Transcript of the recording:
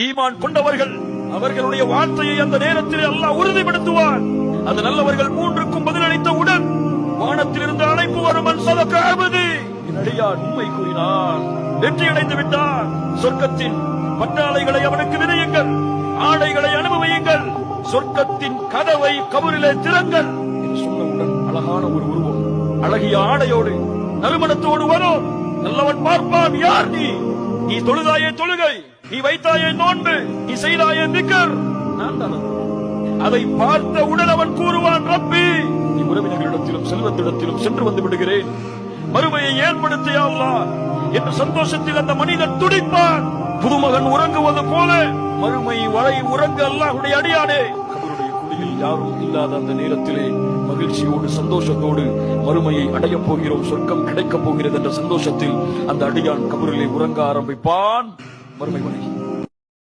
ஈமான் கொண்டவர்கள் அவர்களுடைய வார்த்தையை அந்த நேரத்தில் அல்லாஹ் உறுதிப்படுத்துவார். அந்த நல்லவர்கள் மூன்றுக்கும் பதிலளித்தவுடன் வானத்திலிருந்து அழைப்பு வரும். அடியார் உண்மை கூறினார், வெற்றியடைந்து விட்டார். சொர்க்கத்தின் பட்டாளைகளை அவனுக்கு விதையுங்கள், ஆடைகளை அனுபவியுங்கள், சொர்க்கத்தின் கதவை கபரிலே திறங்கள் என்று சொன்னவுடன் அழகான ஒரு உருவம் அழகிய ஆடையோடு நறுமணத்தோடு வரும். நல்லவன் பார்ப்பான், யார் நீ? நீ தொழுதாயே தொழுகை, நீ வைத்தாயே நோன்பு, நீ செய்தாயே திக்ர், நான் தான். அதை பார்த்த உடல் அவன் கூறுவான், ரப்பி, நீ உறவினர்களிடத்திலும் செல்வத்திடத்திலும் சென்று வந்து விடுகிறேன், மறுமையை ஏற்படுத்திய அல்லாஹ் என்ற சந்தோஷத்தில் அந்த மனிதன் துடிப்பான். புதுமகன் உறங்குவது போல மறுமை வரை உறங்க அல்லாஹ்வுடைய அடியானே. அவருடைய குடியில் யாரும் இல்லாத அந்த நேரத்திலே மகிழ்ச்சியோடு சந்தோஷத்தோடு மறுமையை அடையப் போகிறோம், சொர்க்கம் கிடைக்கப் போகிறது என்ற சந்தோஷத்தில் அந்த அடியான் கபரிலே உறங்க ஆரம்பிப்பான். மறுமை வரை